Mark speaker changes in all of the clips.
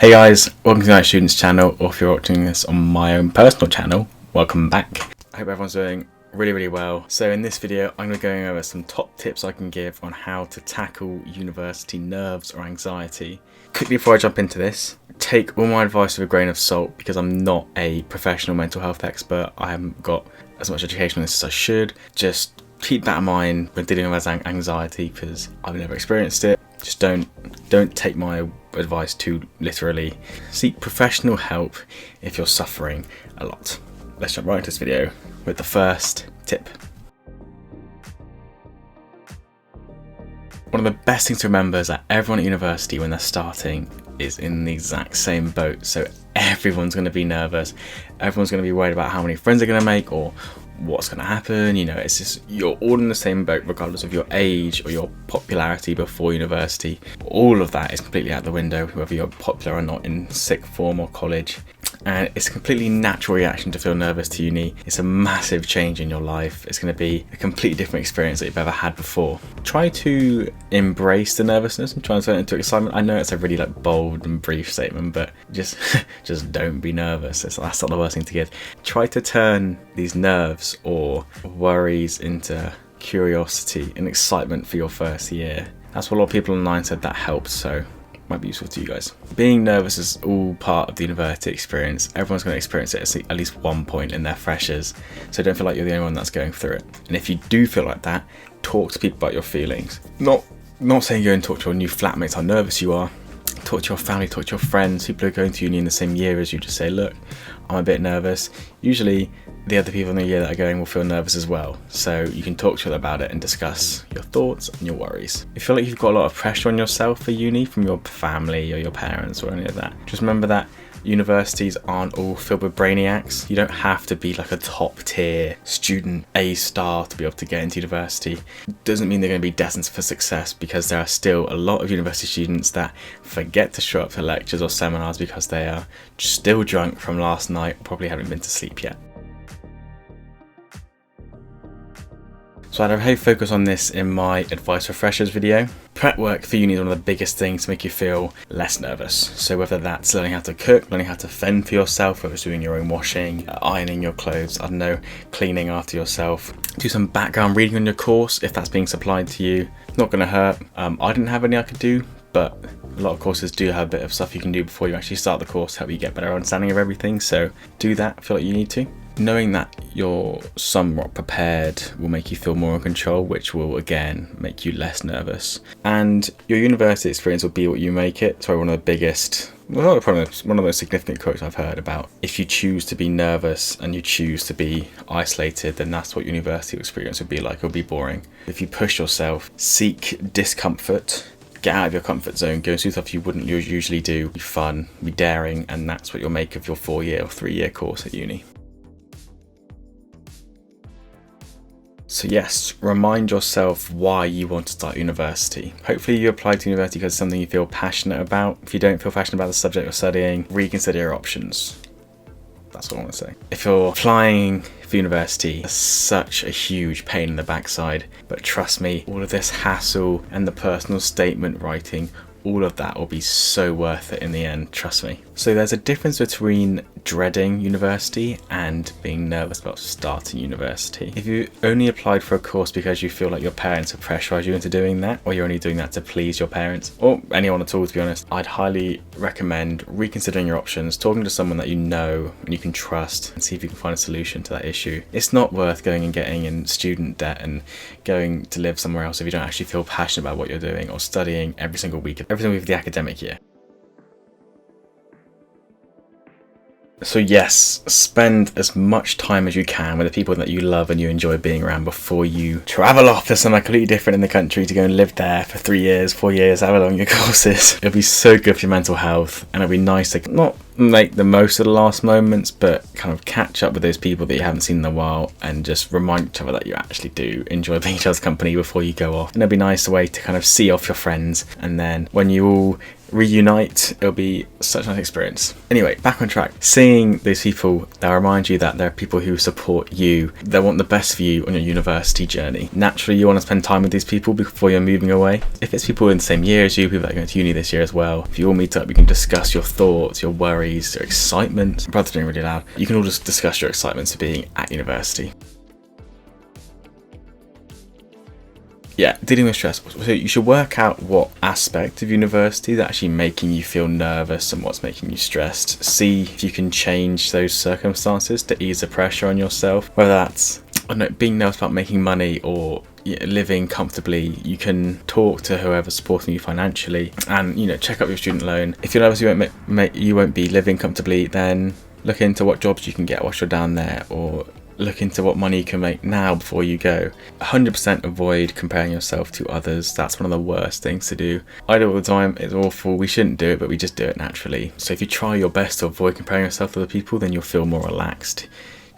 Speaker 1: Hey guys, welcome to my students channel, or if you're watching this on my own personal channel, welcome back. I hope everyone's doing really well. So in this video, I'm going to be going over some top tips I can give on how to tackle university nerves or anxiety. Quickly before I jump into this, take all my advice with a grain of salt because I'm not a professional mental health expert. I haven't got as much education on this as I should. Just keep that in mind when dealing with anxiety because I've never experienced it. Just don't take my advice too literally. Seek professional help if you're suffering a lot. Let's jump right into this video with the first tip. One of the best things to remember is that everyone at university when they're starting is in the exact same boat. So everyone's going to be nervous. Everyone's going to be worried about how many friends they're going to make or what's going to happen. You know, it's just you're all in the same boat regardless of your age or your popularity before university. All of that is completely out the window, whether you're popular or not in sixth form or college. And it's a completely natural reaction to feel nervous to uni. It's a massive change in your life. It's going to be a completely different experience that you've ever had before. Try to embrace the nervousness and try and turn it into excitement. I know it's a really bold and brief statement, but just don't be nervous. That's not the worst thing to give. Try to turn these nerves or worries into curiosity and excitement for your first year. That's what a lot of people online said that helped, so might be useful to you guys. Being nervous is all part of the university experience. Everyone's going to experience it at least one point in their freshers, so don't feel like you're the only one that's going through it. And if you do feel like that, talk to people about your feelings. Not saying go and talk to your new flatmates how nervous you are. Talk to your family, talk to your friends, people who are going to uni in the same year as you. Just say, look, I'm a bit nervous. Usually the other people in the year that are going will feel nervous as well. So you can talk to them about it and discuss your thoughts and your worries. If you feel like you've got a lot of pressure on yourself for uni from your family or your parents or any of that, just remember that universities aren't all filled with brainiacs. You don't have to be like a top tier student A star to be able to get into university. It doesn't mean they're going to be destined for success, because there are still a lot of university students that forget to show up to lectures or seminars because they are still drunk from last night, probably haven't been to sleep yet. So I'd have heavy focus on this in my advice for freshers video. Prep work for uni is one of the biggest things to make you feel less nervous. So whether that's learning how to cook, learning how to fend for yourself, whether it's doing your own washing, ironing your clothes, I don't know, cleaning after yourself. Do some background reading on your course if that's being supplied to you. It's not going to hurt. I didn't have any I could do, but a lot of courses do have a bit of stuff you can do before you actually start the course to help you get better understanding of everything. So do that, I feel like you need to. Knowing that you're somewhat prepared will make you feel more in control, which will again make you less nervous. And your university experience will be what you make it. Sorry, one of the most significant quotes I've heard about. If you choose to be nervous and you choose to be isolated, then that's what university experience would be like. It'll be boring. If you push yourself, seek discomfort, get out of your comfort zone, go and do stuff you wouldn't usually do, be fun, be daring, and that's what you'll make of your 4-year or 3-year course at uni. So yes, remind yourself why you want to start university. Hopefully you applied to university because it's something you feel passionate about. If you don't feel passionate about the subject you're studying, reconsider your options. That's what I want to say. If you're applying for university, it's such a huge pain in the backside. But trust me, all of this hassle and the personal statement writing, all of that will be so worth it in the end, trust me. So there's a difference between dreading university and being nervous about starting university. If you only applied for a course because you feel like your parents have pressurized you into doing that, or you're only doing that to please your parents, or anyone at all to be honest, I'd highly recommend reconsidering your options, talking to someone that you know and you can trust, and see if you can find a solution to that issue. It's not worth going and getting in student debt and going to live somewhere else if you don't actually feel passionate about what you're doing or studying every single week of the academic year. So yes, spend as much time as you can with the people that you love and you enjoy being around before you travel off to somewhere completely different in the country to go and live there for 3 years, 4 years, however long your course is. It'll be so good for your mental health, and it'll be nice to not make the most of the last moments, but kind of catch up with those people that you haven't seen in a while and just remind each other that you actually do enjoy being each other's company before you go off. And it'll be a nice way to kind of see off your friends, and then when you all reunite. It'll be such a nice experience. Anyway, back on track. Seeing those people, they'll remind you that there are people who support you. They want the best for you on your university journey. Naturally, you want to spend time with these people before you're moving away. If it's people in the same year as you, people that are going to uni this year as well, if you all meet up, you can discuss your thoughts, your worries, your excitement. My brother's doing really loud. You can all just discuss your excitements of being at university. Yeah, dealing with stress. So you should work out what aspect of university is actually making you feel nervous and what's making you stressed. See if you can change those circumstances to ease the pressure on yourself. Whether that's, I don't know, being nervous about making money or living comfortably. You can talk to whoever's supporting you financially and, check up your student loan. If you're nervous you won't be living comfortably, then look into what jobs you can get whilst you're down there, or look into what money you can make now before you go. 100% avoid comparing yourself to others. That's one of the worst things to do. I do it all the time. It's awful. We shouldn't do it, but we just do it naturally. So if you try your best to avoid comparing yourself to other people, then you'll feel more relaxed.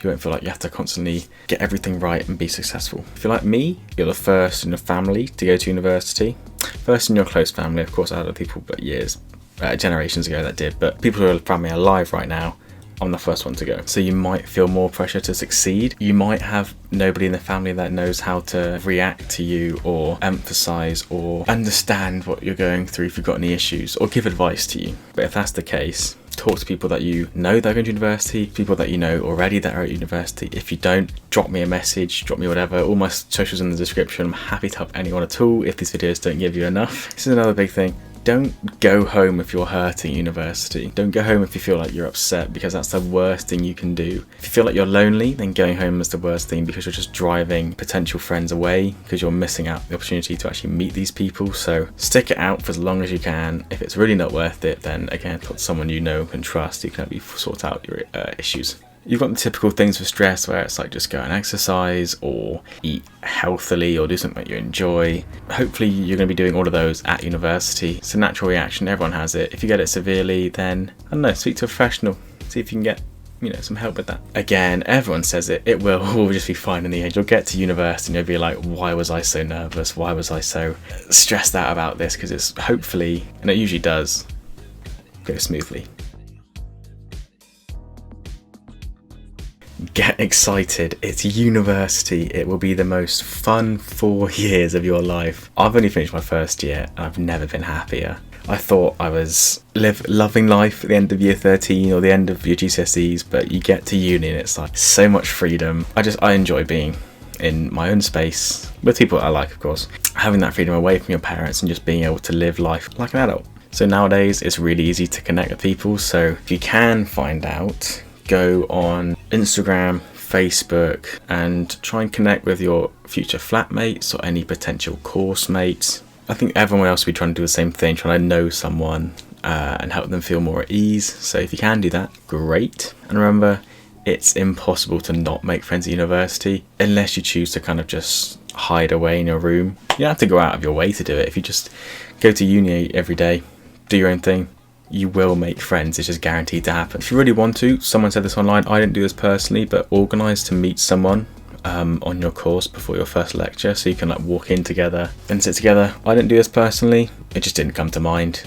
Speaker 1: You won't feel like you have to constantly get everything right and be successful. If you're like me, you're the first in your family to go to university. First in your close family. Of course, I had other people, but generations ago that did. But people who are family alive right now, I'm the first one to go. So you might feel more pressure to succeed. You might have nobody in the family that knows how to react to you or emphasize or understand what you're going through if you've got any issues, or give advice to you. But if that's the case, talk to people that you know that are going to university, people that you know already that are at university. If you don't, drop me a message, drop me whatever. All my socials in the description. I'm happy to help anyone at all if these videos don't give you enough. This is another big thing. Don't go home if you're hurting at university. Don't go home if you feel like you're upset, because that's the worst thing you can do. If you feel like you're lonely, then going home is the worst thing, because you're just driving potential friends away, because you're missing out the opportunity to actually meet these people. So stick it out for as long as you can. If it's really not worth it, then again, talk to someone you know and can trust who can help you sort out your issues. You've got the typical things for stress where it's like just go and exercise or eat healthily or do something that you enjoy. Hopefully you're going to be doing all of those at university. It's a natural reaction, everyone has it. If you get it severely, then, I don't know, speak to a professional. See if you can get some help with that. Again, everyone says it will all just be fine in the end. You'll get to university and you'll be like, why was I so nervous? Why was I so stressed out about this? Because it's hopefully, and it usually does, go smoothly. Get excited, it's university. It will be the most fun 4 years of your life. I've only finished my first year and I've never been happier. I thought I was loving life at the end of year 13 or the end of your GCSEs, but you get to uni and it's like so much freedom. I enjoy being in my own space with people I like, of course. Having that freedom away from your parents and just being able to live life like an adult. So nowadays it's really easy to connect with people. So if you can find out, go on Instagram, Facebook, and try and connect with your future flatmates or any potential course mates. I think everyone else will be trying to do the same thing, trying to know someone and help them feel more at ease. So if you can do that, great. And remember, it's impossible to not make friends at university unless you choose to kind of just hide away in your room. You don't have to go out of your way to do it. If you just go to uni every day, do your own thing, you will make friends. It's just guaranteed to happen. If you really want to, someone said this online, I didn't do this personally, but organise to meet someone on your course before your first lecture, so you can like walk in together and sit together. I didn't do this personally, it just didn't come to mind,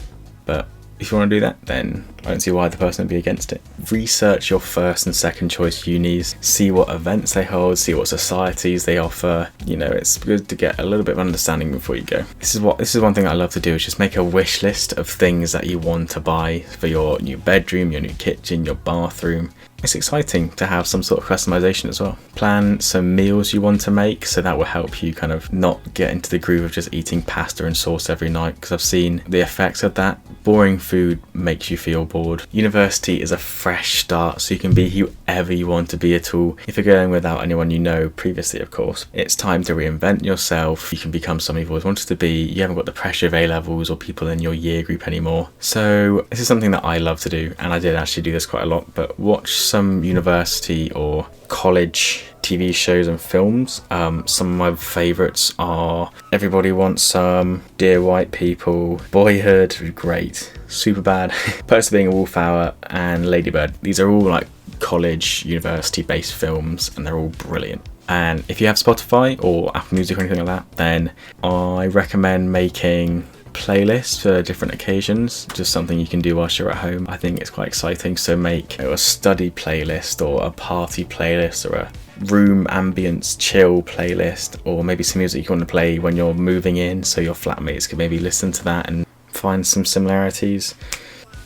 Speaker 1: but if you want to do that, then I don't see why the person would be against it. Research your first and second choice unis, see what events they hold, see what societies they offer. It's good to get a little bit of understanding before you go. This is one thing I love to do, is just make a wish list of things that you want to buy for your new bedroom, your new kitchen, your bathroom. It's exciting to have some sort of customization as well. Plan some meals you want to make, so that will help you kind of not get into the groove of just eating pasta and sauce every night, because I've seen the effects of that. Boring food makes you feel bored. University is a fresh start, so you can be whoever you want to be at all. If you're going without anyone you know previously, of course, it's time to reinvent yourself. You can become someone you've always wanted to be. You haven't got the pressure of A-levels or people in your year group anymore. So this is something that I love to do, and I did actually do this quite a lot, but watch some university or college TV shows and films. Some of my favourites are Everybody Wants Some, Dear White People, Boyhood, great, Superbad, Perks of Being a Wallflower, and Ladybird. These are all like college, university based films, and they're all brilliant. And if you have Spotify or Apple Music or anything like that, then I recommend making playlists for different occasions, just something you can do whilst you're at home. I think it's quite exciting. So make a study playlist or a party playlist or a room ambience chill playlist, or maybe some music you want to play when you're moving in, so your flatmates can maybe listen to that and find some similarities.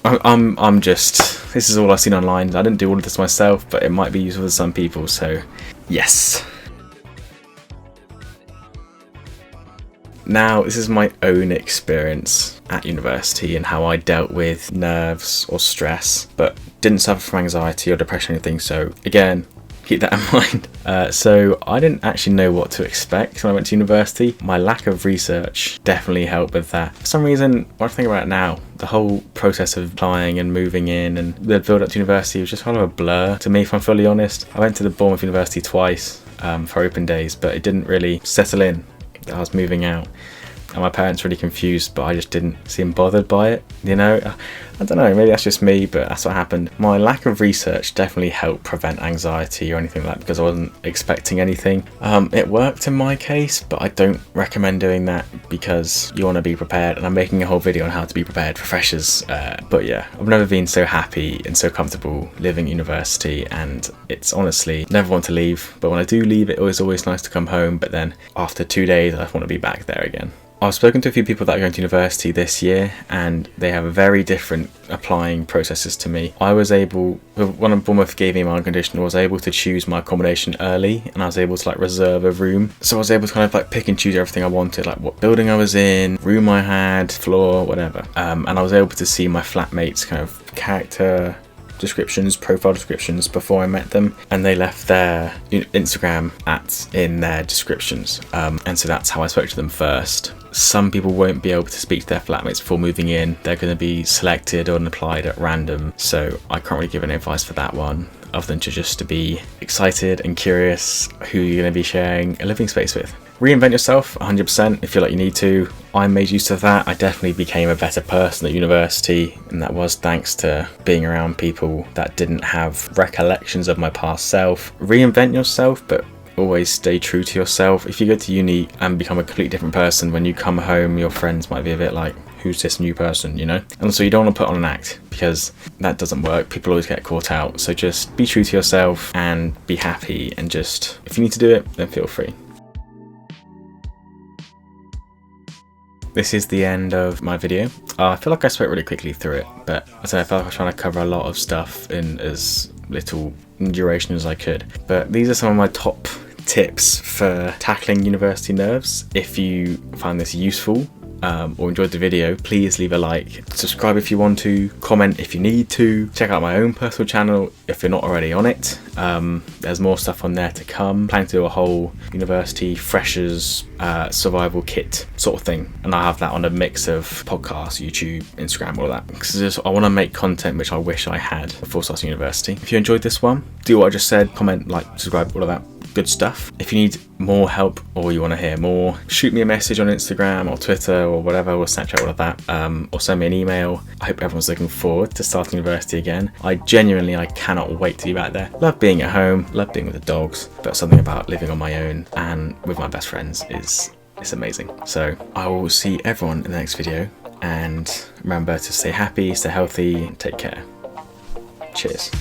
Speaker 1: I'm just, this is all I've seen online. I didn't do all of this myself, but it might be useful for some people, so yes. Now, this is my own experience at university and how I dealt with nerves or stress, but didn't suffer from anxiety or depression or anything, so again, keep that in mind. So I didn't actually know what to expect when I went to university. My lack of research definitely helped with that. For some reason, when I think about it now, the whole process of applying and moving in and the build up to university was just kind of a blur to me, if I'm fully honest. I went to the Bournemouth University twice for open days, but it didn't really settle in that I was moving out. And my parents were really confused, but I just didn't seem bothered by it, you know? I don't know, maybe that's just me, but that's what happened. My lack of research definitely helped prevent anxiety or anything like that, because I wasn't expecting anything. It worked in my case, but I don't recommend doing that because you want to be prepared, and I'm making a whole video on how to be prepared for freshers. But yeah, I've never been so happy and so comfortable living at university, and it's honestly never want to leave, but when I do leave, it was always nice to come home, but then after 2 days, I want to be back there again. I've spoken to a few people that are going to university this year, and they have very different applying processes to me. I was able, when Bournemouth gave me my unconditional, I was able to choose my accommodation early, and I was able to like reserve a room. So I was able to kind of like pick and choose everything I wanted, like what building I was in, room I had, floor, whatever. And I was able to see my flatmates' kind of character descriptions, profile descriptions before I met them, and they left their Instagram in their descriptions, and so that's how I spoke to them first. Some people won't be able to speak to their flatmates before moving in. They're going to be selected or applied at random, so I can't really give any advice for that one, other than to be excited and curious who you're going to be sharing a living space with. Reinvent yourself 100% if you feel like you need to. I made use of that. I definitely became a better person at university, and that was thanks to being around people that didn't have recollections of my past self. Reinvent yourself, but always stay true to yourself. If you go to uni and become a completely different person, when you come home, your friends might be a bit like, who's this new person, you know? And so you don't want to put on an act, because that doesn't work. People always get caught out. So just be true to yourself and be happy, and just, if you need to do it, then feel free. This is the end of my video. I feel like I spoke really quickly through it, but I felt like I was trying to cover a lot of stuff in as little duration as I could. But these are some of my top tips for tackling university nerves. If you find this useful or enjoyed the video, please leave a like, subscribe if you want to, comment if you need to, check out my own personal channel if you're not already on it. There's more stuff on there to come. Planning to do a whole university freshers survival kit sort of thing, and I have that on a mix of podcasts, YouTube, Instagram, all of that, because I want to make content which I wish I had before starting university. If you enjoyed this one, do what I just said, comment, like, subscribe, all of that good stuff. If you need more help or you want to hear more, shoot me a message on Instagram or Twitter or whatever, or Snapchat, all of that, or send me an email. I hope everyone's looking forward to starting university again. I cannot wait to be back there. Love being at home, love being with the dogs, but something about living on my own and with my best friends it's amazing. So I will see everyone in the next video, and remember to stay happy, stay healthy, take care. Cheers.